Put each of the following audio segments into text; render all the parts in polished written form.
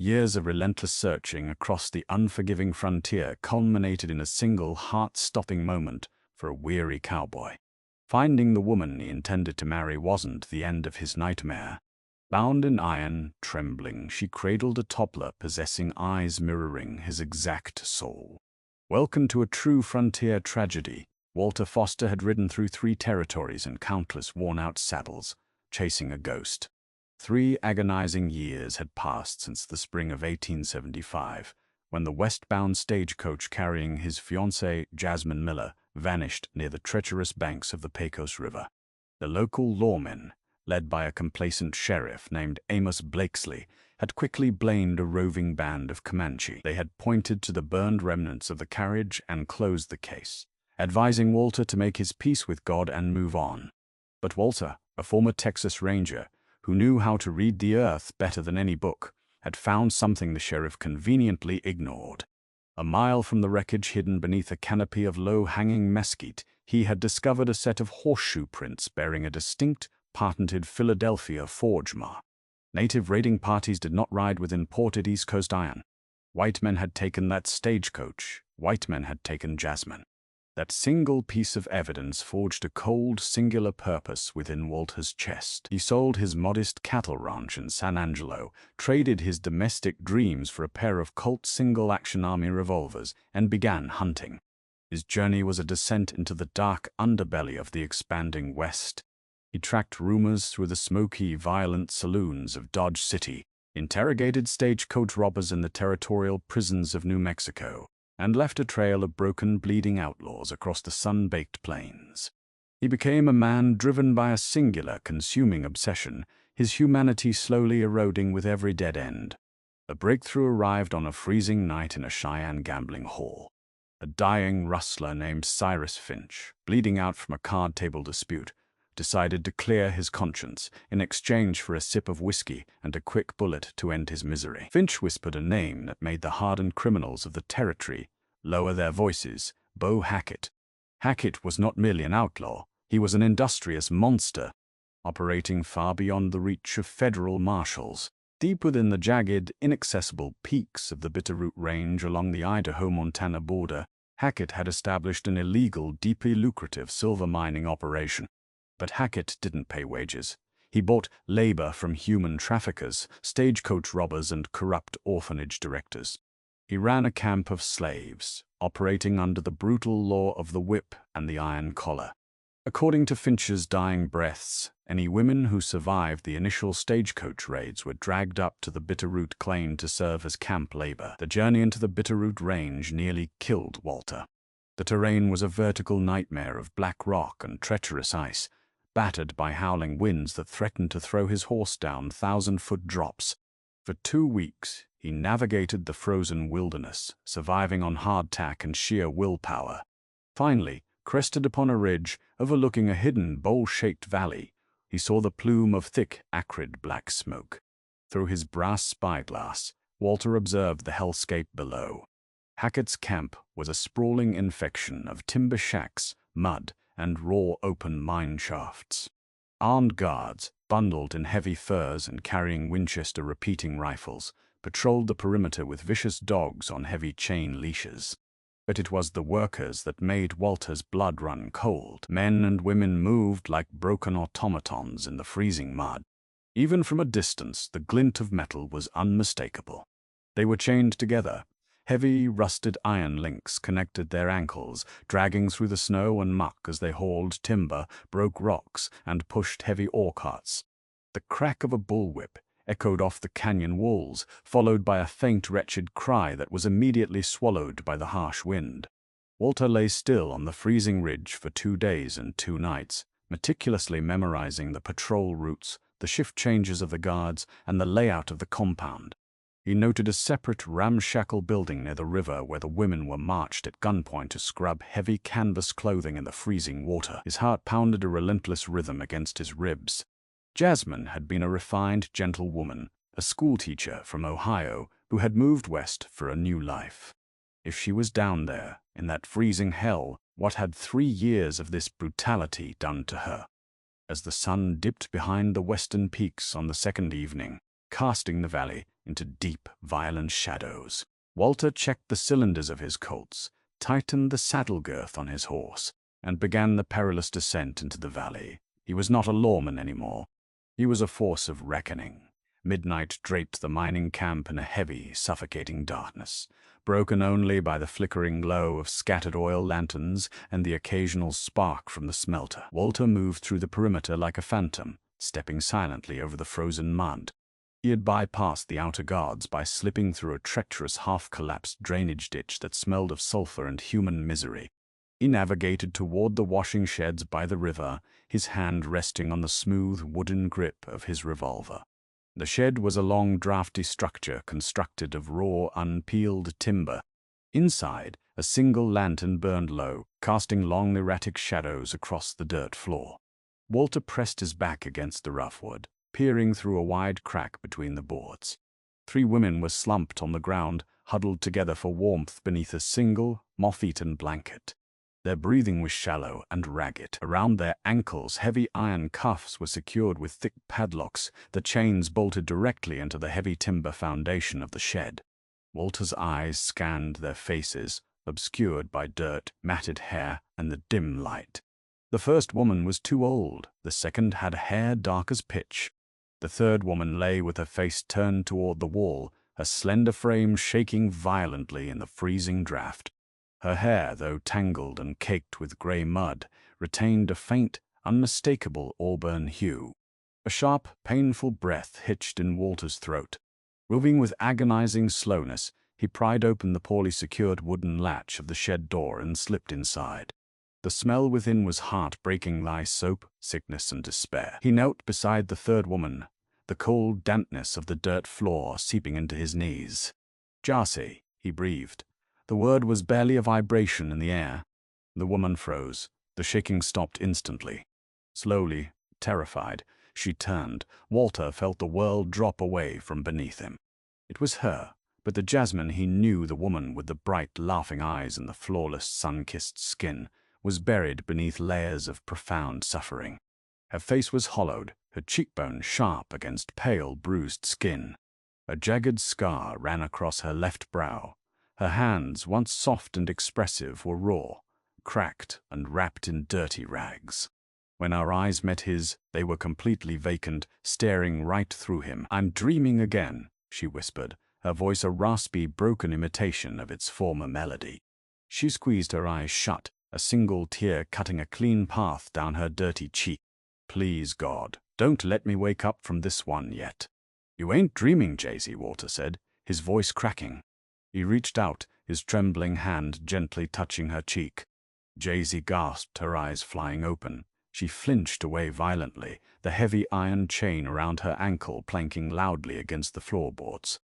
Years of relentless searching across the unforgiving frontier culminated in a single heart-stopping moment for a weary cowboy. Finding the woman he intended to marry wasn't the end of his nightmare. Bound in iron, trembling, she cradled a toddler possessing eyes mirroring his exact soul. Welcome to a true frontier tragedy. Walter Foster had ridden through 3 territories and countless worn-out saddles, chasing a ghost. 3 agonizing years had passed since the spring of 1875, when the westbound stagecoach carrying his fiancée, Jasmine Miller, vanished near the treacherous banks of the Pecos River. The local lawmen, led by a complacent sheriff named Amos Blakesley, had quickly blamed a roving band of Comanche. They had pointed to the burned remnants of the carriage and closed the case, advising Walter to make his peace with God and move on. But Walter, a former Texas Ranger, who knew how to read the earth better than any book, had found something the sheriff conveniently ignored. A mile from the wreckage, hidden beneath a canopy of low-hanging mesquite, he had discovered a set of horseshoe prints bearing a distinct, patented Philadelphia forge mark. Native raiding parties did not ride with imported East Coast iron. White men had taken that stagecoach. White men had taken Jasmine. That single piece of evidence forged a cold, singular purpose within Walter's chest. He sold his modest cattle ranch in San Angelo, traded his domestic dreams for a pair of Colt single-action Army revolvers, and began hunting. His journey was a descent into the dark underbelly of the expanding West. He tracked rumors through the smoky, violent saloons of Dodge City, interrogated stagecoach robbers in the territorial prisons of New Mexico, and left a trail of broken, bleeding outlaws across the sun-baked plains. He became a man driven by a singular, consuming obsession, his humanity slowly eroding with every dead end. A breakthrough arrived on a freezing night in a Cheyenne gambling hall. A dying rustler named Cyrus Finch, bleeding out from a card-table dispute, decided to clear his conscience in exchange for a sip of whiskey and a quick bullet to end his misery. Finch whispered a name that made the hardened criminals of the territory lower their voices: Bo Hackett. Hackett was not merely an outlaw, he was an industrious monster, operating far beyond the reach of federal marshals. Deep within the jagged, inaccessible peaks of the Bitterroot Range along the Idaho-Montana border, Hackett had established an illegal, deeply lucrative silver mining operation. But Hackett didn't pay wages. He bought labor from human traffickers, stagecoach robbers, and corrupt orphanage directors. He ran a camp of slaves, operating under the brutal law of the whip and the iron collar. According to Finch's dying breaths, any women who survived the initial stagecoach raids were dragged up to the Bitterroot claim to serve as camp labor. The journey into the Bitterroot Range nearly killed Walter. The terrain was a vertical nightmare of black rock and treacherous ice, battered by howling winds that threatened to throw his horse down 1,000-foot drops. For 2 weeks, he navigated the frozen wilderness, surviving on hardtack and sheer willpower. Finally, crested upon a ridge overlooking a hidden, bowl-shaped valley, he saw the plume of thick, acrid black smoke. Through his brass spyglass, Walter observed the hellscape below. Hackett's camp was a sprawling infection of timber shacks, mud, and raw open mine shafts. Armed guards, bundled in heavy furs and carrying Winchester repeating rifles, patrolled the perimeter with vicious dogs on heavy chain leashes. But it was the workers that made Walter's blood run cold. Men and women moved like broken automatons in the freezing mud. Even from a distance, the glint of metal was unmistakable. They were chained together. Heavy, rusted iron links connected their ankles, dragging through the snow and muck as they hauled timber, broke rocks, and pushed heavy ore carts. The crack of a bullwhip echoed off the canyon walls, followed by a faint, wretched cry that was immediately swallowed by the harsh wind. Walter lay still on the freezing ridge for 2 days and 2 nights, meticulously memorizing the patrol routes, the shift changes of the guards, and the layout of the compound. He noted a separate ramshackle building near the river where the women were marched at gunpoint to scrub heavy canvas clothing in the freezing water. His heart pounded a relentless rhythm against his ribs. Jasmine had been a refined, gentle woman, a schoolteacher from Ohio who had moved west for a new life. If she was down there, in that freezing hell, what had 3 years of this brutality done to her? As the sun dipped behind the western peaks on the second evening, casting the valley into deep, violent shadows. Walter checked the cylinders of his Colts, tightened the saddle girth on his horse, and began the perilous descent into the valley. He was not a lawman anymore. He was a force of reckoning. Midnight draped the mining camp in a heavy, suffocating darkness, broken only by the flickering glow of scattered oil lanterns and the occasional spark from the smelter. Walter moved through the perimeter like a phantom, stepping silently over the frozen mud. He had bypassed the outer guards by slipping through a treacherous half-collapsed drainage ditch that smelled of sulfur and human misery. He navigated toward the washing sheds by the river, his hand resting on the smooth wooden grip of his revolver. The shed was a long, drafty structure constructed of raw, unpeeled timber. Inside, a single lantern burned low, casting long, erratic shadows across the dirt floor. Walter pressed his back against the rough wood, peering through a wide crack between the boards. 3 women were slumped on the ground, huddled together for warmth beneath a single, moth-eaten blanket. Their breathing was shallow and ragged. Around their ankles, heavy iron cuffs were secured with thick padlocks, the chains bolted directly into the heavy timber foundation of the shed. Walter's eyes scanned their faces, obscured by dirt, matted hair, and the dim light. The first woman was too old, the second had hair dark as pitch. The third woman lay with her face turned toward the wall, her slender frame shaking violently in the freezing draft. Her hair, though tangled and caked with gray mud, retained a faint, unmistakable auburn hue. A sharp, painful breath hitched in Walter's throat. Moving with agonizing slowness, he pried open the poorly secured wooden latch of the shed door and slipped inside. The smell within was heart-breaking, like soap, sickness, and despair. He knelt beside the third woman, the cold dampness of the dirt floor seeping into his knees. "Jassy," he breathed. The word was barely a vibration in the air. The woman froze. The shaking stopped instantly. Slowly, terrified, she turned. Walter felt the world drop away from beneath him. It was her, but the Jasmine he knew, the woman with the bright, laughing eyes and the flawless, sun-kissed skin, was buried beneath layers of profound suffering. Her face was hollowed, her cheekbones sharp against pale, bruised skin. A jagged scar ran across her left brow. Her hands, once soft and expressive, were raw, cracked, and wrapped in dirty rags. When our eyes met his, they were completely vacant, staring right through him. "I'm dreaming again," she whispered, her voice a raspy, broken imitation of its former melody. She squeezed her eyes shut, a single tear cutting a clean path down her dirty cheek. "Please, God, don't let me wake up from this one yet." "You ain't dreaming, Jazy," Walter said, his voice cracking. He reached out, his trembling hand gently touching her cheek. Jazy gasped, her eyes flying open. She flinched away violently, the heavy iron chain around her ankle planking loudly against the floorboards.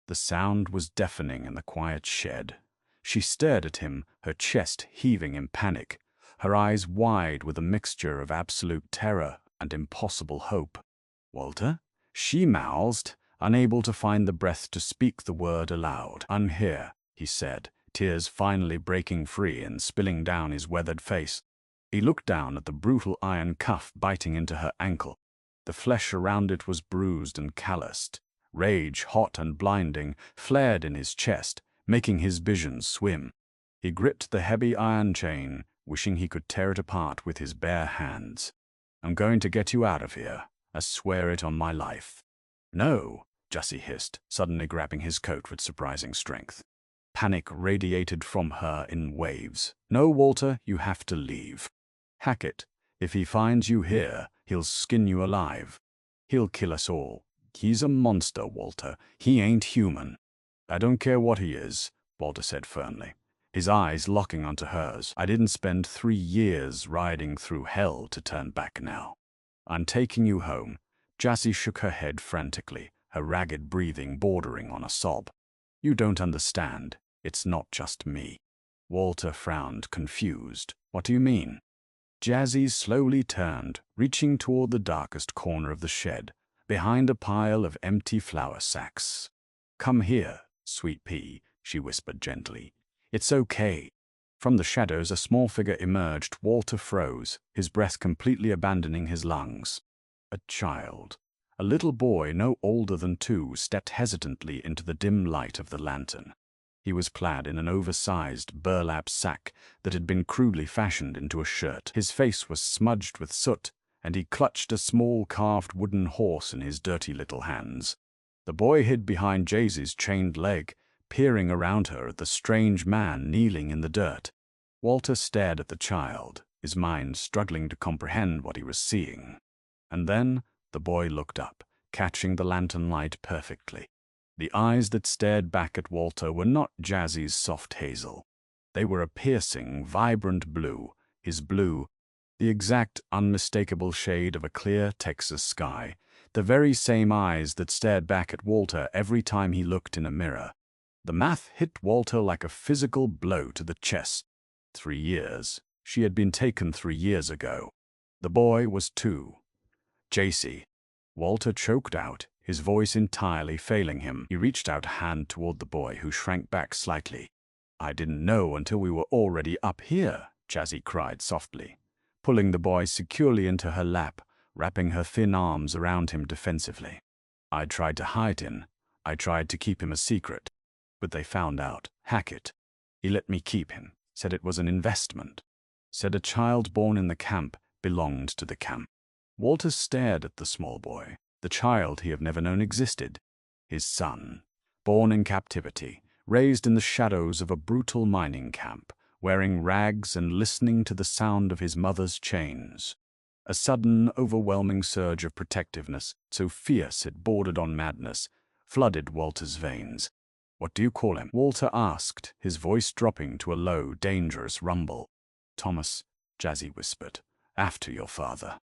The sound was deafening in the quiet shed. She stared at him, her chest heaving in panic, her eyes wide with a mixture of absolute terror and impossible hope. "Walter?" she mouthed, unable to find the breath to speak the word aloud. "I'm here," he said, tears finally breaking free and spilling down his weathered face. He looked down at the brutal iron cuff biting into her ankle. The flesh around it was bruised and calloused. Rage, hot and blinding, flared in his chest, making his vision swim. He gripped the heavy iron chain, wishing he could tear it apart with his bare hands. "I'm going to get you out of here. I swear it on my life." "No," Jussie hissed, suddenly grabbing his coat with surprising strength. Panic radiated from her in waves. "No, Walter, you have to leave. Hackett, if he finds you here, he'll skin you alive. He'll kill us all. He's a monster, Walter. He ain't human." "I don't care what he is," Walter said firmly, his eyes locking onto hers. "I didn't spend 3 years riding through hell to turn back now. I'm taking you home." Jassy shook her head frantically, her ragged breathing bordering on a sob. "You don't understand. It's not just me." Walter frowned, confused. "What do you mean?" Jassy slowly turned, reaching toward the darkest corner of the shed, behind a pile of empty flour sacks. "Come here, sweet pea," she whispered gently. "It's okay." From the shadows a small figure emerged. Walter froze, his breath completely abandoning his lungs. A child. A little boy no older than 2 stepped hesitantly into the dim light of the lantern. He was clad in an oversized burlap sack that had been crudely fashioned into a shirt. His face was smudged with soot, and he clutched a small carved wooden horse in his dirty little hands. The boy hid behind Jaycee's chained leg, peering around her at the strange man kneeling in the dirt. Walter stared at the child, his mind struggling to comprehend what he was seeing. And then the boy looked up, catching the lantern light perfectly. The eyes that stared back at Walter were not Jazzy's soft hazel. They were a piercing, vibrant blue, his blue, the exact unmistakable shade of a clear Texas sky, the very same eyes that stared back at Walter every time he looked in a mirror. The math hit Walter like a physical blow to the chest. 3 years. She had been taken 3 years ago. The boy was 2. Jaycee. Walter choked out, his voice entirely failing him. He reached out a hand toward the boy, who shrank back slightly. "I didn't know until we were already up here," Jazzy cried softly, pulling the boy securely into her lap, wrapping her thin arms around him defensively. "I tried to hide him. I tried to keep him a secret. But they found out. Hackett. He let me keep him. Said it was an investment. Said a child born in the camp belonged to the camp." Walter stared at the small boy, the child he had never known existed. His son, born in captivity, raised in the shadows of a brutal mining camp, wearing rags and listening to the sound of his mother's chains. A sudden, overwhelming surge of protectiveness, so fierce it bordered on madness, flooded Walter's veins. "What do you call him?" Walter asked, his voice dropping to a low, dangerous rumble. "Thomas," Jazzy whispered, "after your father."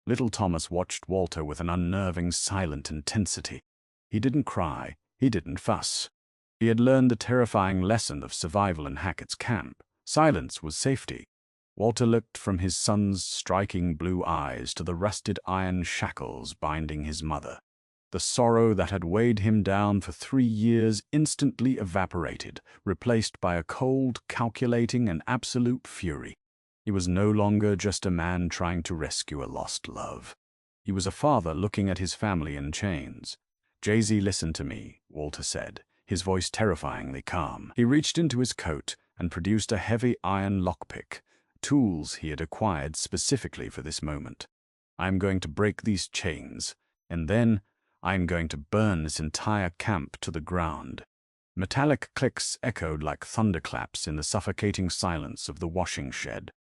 Little Thomas watched Walter with an unnerving, silent intensity. He didn't cry, he didn't fuss. He had learned the terrifying lesson of survival in Hackett's camp. Silence was safety. Walter looked from his son's striking blue eyes to the rusted iron shackles binding his mother. The sorrow that had weighed him down for 3 years instantly evaporated, replaced by a cold, calculating, and absolute fury. He was no longer just a man trying to rescue a lost love. He was a father looking at his family in chains. "Jaycee, listen to me," Walter said, his voice terrifyingly calm. He reached into his coat and produced a heavy iron lockpick, tools he had acquired specifically for this moment. "I'm going to break these chains, and then I'm going to burn this entire camp to the ground." Metallic clicks echoed like thunderclaps in the suffocating silence of the washing shed.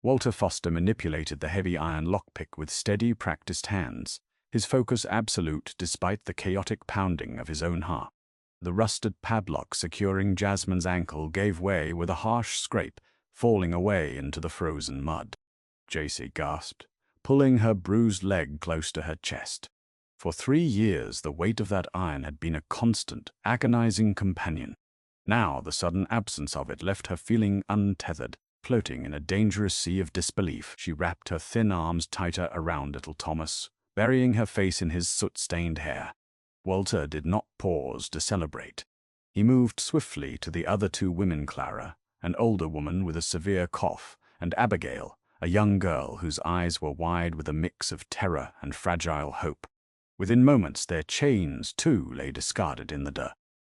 Walter Foster manipulated the heavy iron lockpick with steady, practiced hands, his focus absolute despite the chaotic pounding of his own heart. The rusted padlock securing Jasmine's ankle gave way with a harsh scrape, falling away into the frozen mud. Jaycee gasped, pulling her bruised leg close to her chest. For 3 years, the weight of that iron had been a constant, agonizing companion. Now the sudden absence of it left her feeling untethered, floating in a dangerous sea of disbelief. She wrapped her thin arms tighter around little Thomas, burying her face in his soot-stained hair. Walter did not pause to celebrate. He moved swiftly to the other 2 women, Clara, an older woman with a severe cough, and Abigail, a young girl whose eyes were wide with a mix of terror and fragile hope. Within moments, their chains, too, lay discarded in the dirt.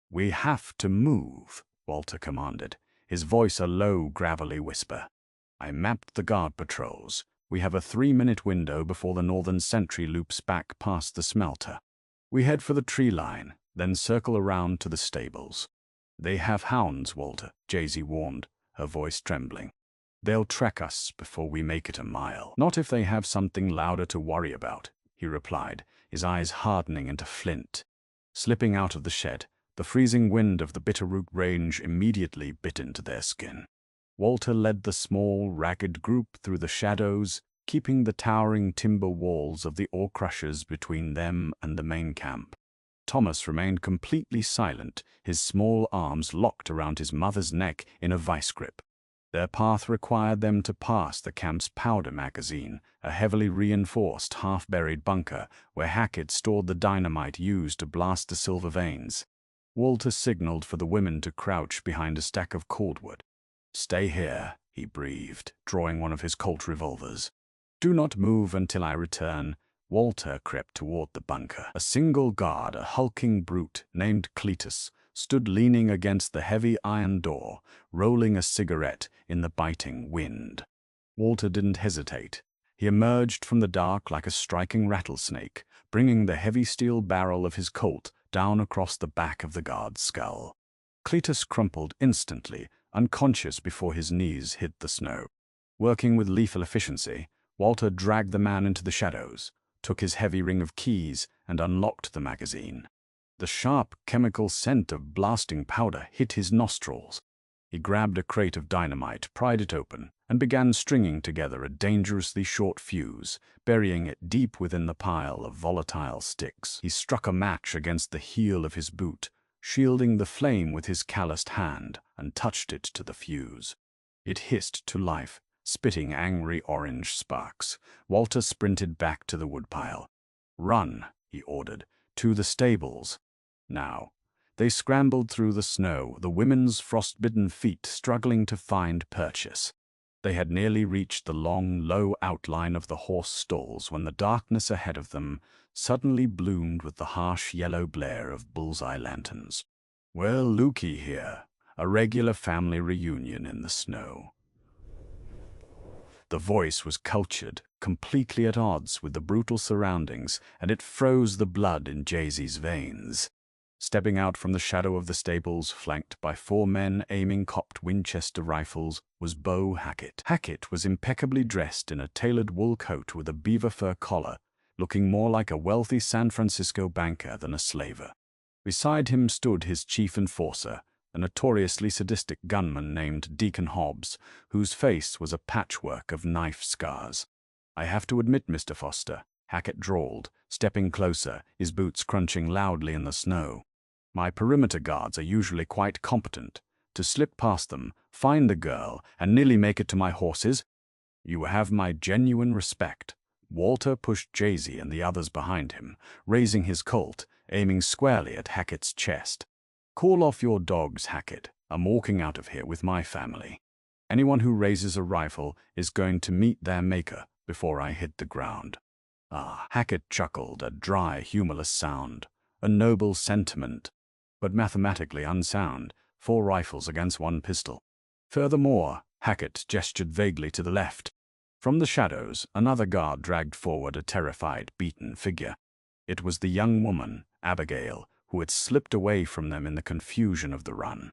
"We have to move," Walter commanded, his voice a low, gravelly whisper. "I mapped the guard patrols. We have a 3-minute window before the northern sentry loops back past the smelter. We head for the tree line, then circle around to the stables." "They have hounds, Walter," Jaycee warned, her voice trembling. "They'll track us before we make it a mile." "Not if they have something louder to worry about," he replied, his eyes hardening into flint. Slipping out of the shed, the freezing wind of the Bitterroot Range immediately bit into their skin. Walter led the small, ragged group through the shadows, keeping the towering timber walls of the ore crushers between them and the main camp. Thomas remained completely silent, his small arms locked around his mother's neck in a vice grip. Their path required them to pass the camp's powder magazine, a heavily reinforced, half-buried bunker where Hackett stored the dynamite used to blast the silver veins. Walter signaled for the women to crouch behind a stack of cordwood. "Stay here," he breathed, drawing one of his Colt revolvers. "Do not move until I return. Walter crept toward the bunker. A single guard, a hulking brute named Cletus, stood leaning against the heavy iron door, rolling a cigarette in the biting wind. Walter didn't hesitate. He emerged from the dark like a striking rattlesnake, bringing the heavy steel barrel of his Colt down across the back of the guard's skull. Cletus crumpled instantly, unconscious before his knees hit the snow. Working with lethal efficiency, Walter dragged the man into the shadows, took his heavy ring of keys, and unlocked the magazine. The sharp chemical scent of blasting powder hit his nostrils. He grabbed a crate of dynamite, pried it open, and began stringing together a dangerously short fuse, burying it deep within the pile of volatile sticks. He struck a match against the heel of his boot, shielding the flame with his calloused hand, and touched it to the fuse. It hissed to life, spitting angry orange sparks. Walter sprinted back to the woodpile. "Run," he ordered, "to the stables." Now, they scrambled through the snow, the women's frostbitten feet struggling to find purchase. They had nearly reached the long, low outline of the horse stalls when the darkness ahead of them suddenly bloomed with the harsh yellow glare of bullseye lanterns. "Well, looky here, a regular family reunion in the snow." The voice was cultured, completely at odds with the brutal surroundings, and it froze the blood in Jay-Z's veins. Stepping out from the shadow of the stables, flanked by 4 men aiming cocked Winchester rifles, was Beau Hackett. Hackett was impeccably dressed in a tailored wool coat with a beaver fur collar, looking more like a wealthy San Francisco banker than a slaver. Beside him stood his chief enforcer, a notoriously sadistic gunman named Deacon Hobbs, whose face was a patchwork of knife scars. "I have to admit, Mr. Foster," Hackett drawled, stepping closer, his boots crunching loudly in the snow, "my perimeter guards are usually quite competent. To slip past them, find the girl, and nearly make it to my horses, you have my genuine respect." Walter pushed Jay-Z and the others behind him, raising his Colt, aiming squarely at Hackett's chest. "Call off your dogs, Hackett. I'm walking out of here with my family. Anyone who raises a rifle is going to meet their maker before I hit the ground." "Ah," Hackett chuckled, a dry, humorless sound. "A noble sentiment, but mathematically unsound. 4 rifles against 1 pistol. Furthermore," Hackett gestured vaguely to the left. From the shadows, another guard dragged forward a terrified, beaten figure. It was the young woman, Abigail, who had slipped away from them in the confusion of the run.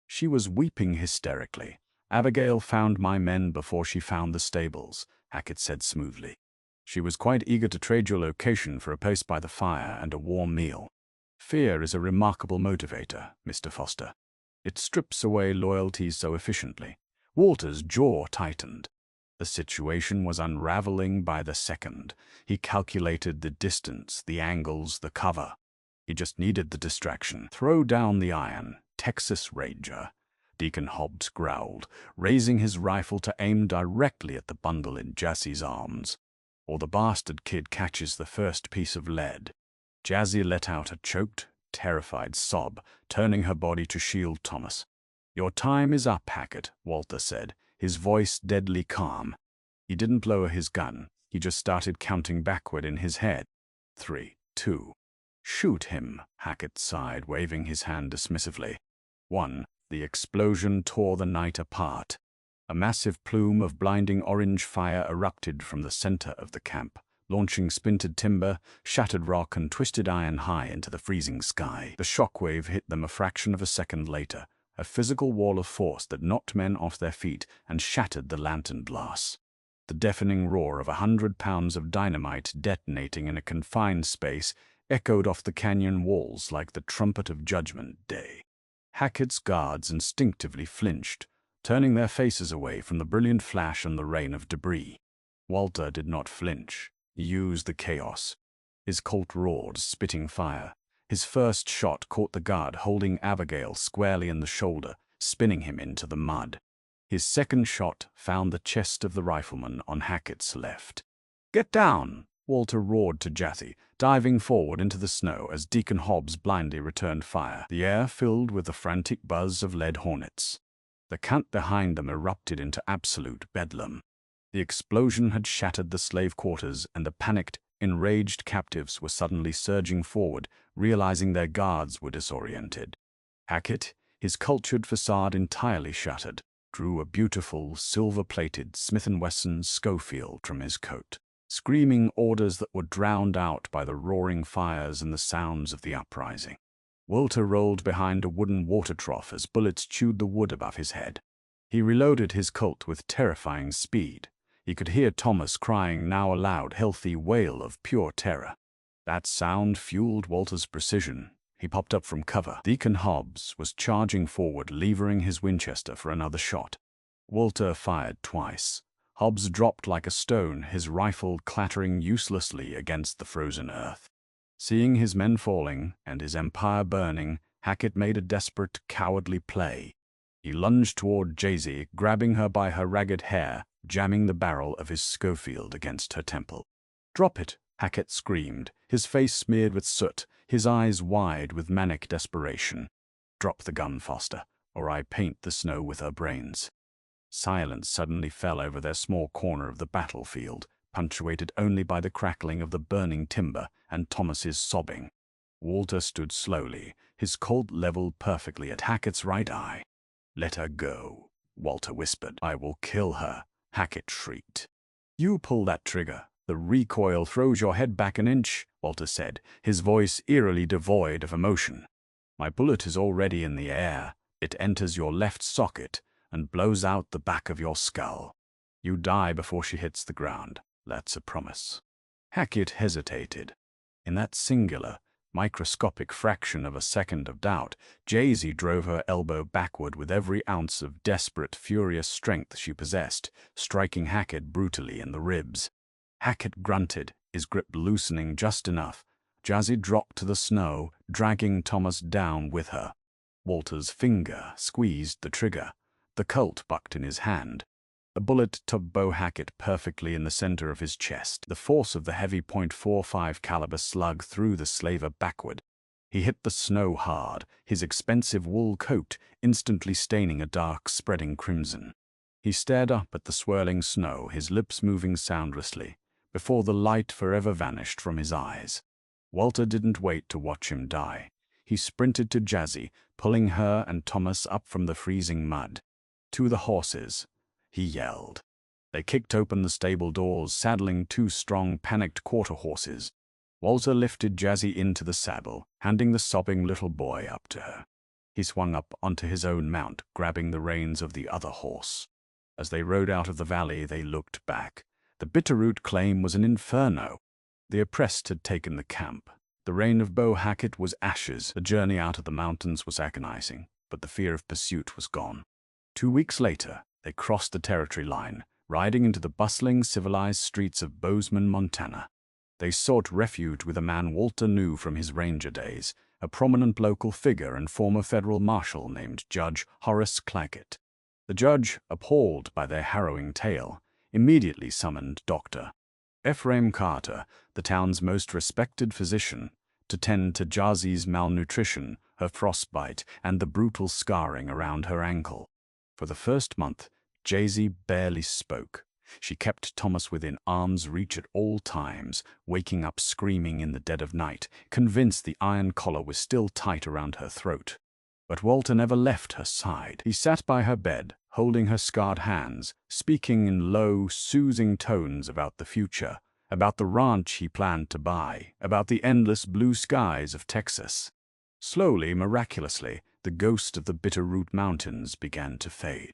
She was weeping hysterically. "Abigail found my men before she found the stables," Hackett said smoothly. "She was quite eager to trade your location for a post by the fire and a warm meal. Fear is a remarkable motivator, Mr. Foster. It strips away loyalty so efficiently." Walter's jaw tightened. The situation was unraveling by the second. He calculated the distance, the angles, the cover. He just needed the distraction. "Throw down the iron, Texas Ranger," Deacon Hobbs growled, raising his rifle to aim directly at the bundle in Jassie's arms. "Or the bastard kid catches the first piece of lead." Jazzy let out a choked, terrified sob, turning her body to shield Thomas. "Your time is up, Hackett," Walter said, his voice deadly calm. He didn't lower his gun. He just started counting backward in his head. 3, 2. "Shoot him," Hackett sighed, waving his hand dismissively. 1. The explosion tore the night apart. A massive plume of blinding orange fire erupted from the center of the camp, launching splintered timber, shattered rock, and twisted iron high into the freezing sky. The shockwave hit them a fraction of a second later, a physical wall of force that knocked men off their feet and shattered the lantern glass. The deafening roar of 100 pounds of dynamite detonating in a confined space echoed off the canyon walls like the trumpet of Judgment Day. Hackett's guards instinctively flinched, turning their faces away from the brilliant flash and the rain of debris. Walter did not flinch. He used the chaos. His Colt roared, spitting fire. His first shot caught the guard holding Abigail squarely in the shoulder, spinning him into the mud. His second shot found the chest of the rifleman on Hackett's left. "Get down!" Walter roared to Jassy, diving forward into the snow as Deacon Hobbs blindly returned fire. The air filled with the frantic buzz of lead hornets. The camp behind them erupted into absolute bedlam. The explosion had shattered the slave quarters, and the panicked, Enraged captives were suddenly surging forward, realizing their guards were disoriented. Hackett, his cultured facade entirely shattered, drew a beautiful, silver-plated Smith & Wesson Schofield from his coat, screaming orders that were drowned out by the roaring fires and the sounds of the uprising. Walter rolled behind a wooden water trough as bullets chewed the wood above his head. He reloaded his Colt with terrifying speed. He could hear Thomas crying now a loud, healthy wail of pure terror. That sound fueled Walter's precision. He popped up from cover. Deacon Hobbs was charging forward, levering his Winchester for another shot. Walter fired twice. Hobbs dropped like a stone, his rifle clattering uselessly against the frozen earth. Seeing his men falling and his empire burning, Hackett made a desperate, cowardly play. He lunged toward Jaycee, grabbing her by her ragged hair, jamming the barrel of his Schofield against her temple. "Drop it!" Hackett screamed, his face smeared with soot, his eyes wide with manic desperation. "Drop the gun, Foster, or I paint the snow with her brains." Silence suddenly fell over their small corner of the battlefield, punctuated only by the crackling of the burning timber and Thomas's sobbing. Walter stood slowly, his Colt leveled perfectly at Hackett's right eye. "Let her go," Walter whispered. "I will kill her," Hackett shrieked. "You pull that trigger. The recoil throws your head back an inch," Walter said, his voice eerily devoid of emotion. "My bullet is already in the air. It enters your left socket and blows out the back of your skull. You die before she hits the ground. That's a promise." Hackett hesitated. In that singular, microscopic fraction of a second of doubt, Jaycee drove her elbow backward with every ounce of desperate, furious strength she possessed, striking Hackett brutally in the ribs. Hackett grunted, his grip loosening just enough. Jaycee dropped to the snow, dragging Thomas down with her. Walter's finger squeezed the trigger. The Colt bucked in his hand. The bullet tugged Bo Hackett perfectly in the center of his chest. The force of the heavy .45 caliber slug threw the slaver backward. He hit the snow hard, his expensive wool coat instantly staining a dark, spreading crimson. He stared up at the swirling snow, his lips moving soundlessly, before the light forever vanished from his eyes. Walter didn't wait to watch him die. He sprinted to Jaycee, pulling her and Thomas up from the freezing mud. "To the horses," he yelled. They kicked open the stable doors, saddling two strong, panicked quarter horses. Walter lifted Jaycee into the saddle, handing the sobbing little boy up to her. He swung up onto his own mount, grabbing the reins of the other horse. As they rode out of the valley, they looked back. The Bitterroot claim was an inferno. The oppressed had taken the camp. The reign of Bo Hackett was ashes. The journey out of the mountains was agonizing, but the fear of pursuit was gone. 2 weeks later, they crossed the territory line, riding into the bustling, civilized streets of Bozeman, Montana. They sought refuge with a man Walter knew from his ranger days, a prominent local figure and former federal marshal named Judge Horace Claggett. The judge, appalled by their harrowing tale, immediately summoned Dr. Ephraim Carter, the town's most respected physician, to tend to Jaycee's malnutrition, her frostbite, and the brutal scarring around her ankle. For the first month, Jaycee barely spoke. She kept Thomas within arm's reach at all times, waking up screaming in the dead of night, convinced the iron collar was still tight around her throat. But Walter never left her side. He sat by her bed, holding her scarred hands, speaking in low, soothing tones about the future, about the ranch he planned to buy, about the endless blue skies of Texas. Slowly, miraculously, the ghost of the Bitterroot Mountains began to fade.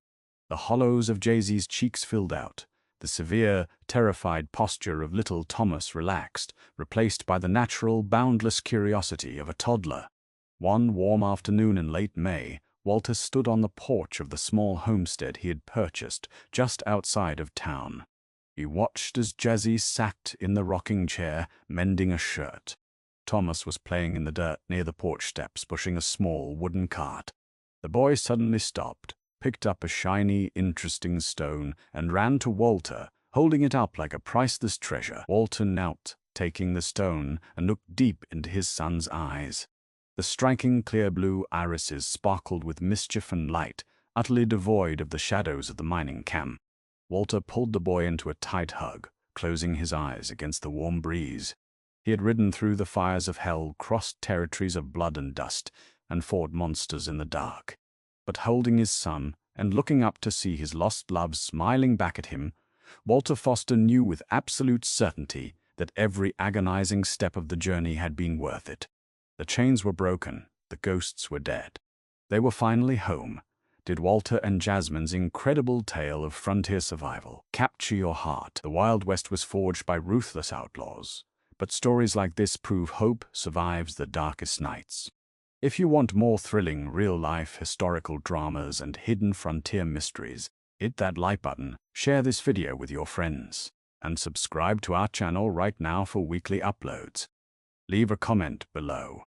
The hollows of Jaycee's cheeks filled out. The severe, terrified posture of little Thomas relaxed, replaced by the natural, boundless curiosity of a toddler. One warm afternoon in late May, Walter stood on the porch of the small homestead he had purchased just outside of town. He watched as Jaycee sat in the rocking chair, mending a shirt. Thomas was playing in the dirt near the porch steps, pushing a small wooden cart. The boy suddenly stopped, picked up a shiny, interesting stone, and ran to Walter, holding it up like a priceless treasure. Walter knelt, taking the stone, and looked deep into his son's eyes. The striking clear blue irises sparkled with mischief and light, utterly devoid of the shadows of the mining camp. Walter pulled the boy into a tight hug, closing his eyes against the warm breeze. He had ridden through the fires of hell, crossed territories of blood and dust, and fought monsters in the dark. But holding his son and looking up to see his lost love smiling back at him, Walter Foster knew with absolute certainty that every agonizing step of the journey had been worth it. The chains were broken, the ghosts were dead. They were finally home. Did Walter and Jasmine's incredible tale of frontier survival capture your heart? The Wild West was forged by ruthless outlaws, but stories like this prove hope survives the darkest nights. If you want more thrilling, real-life historical dramas and hidden frontier mysteries, hit that like button, share this video with your friends, and subscribe to our channel right now for weekly uploads. Leave a comment below.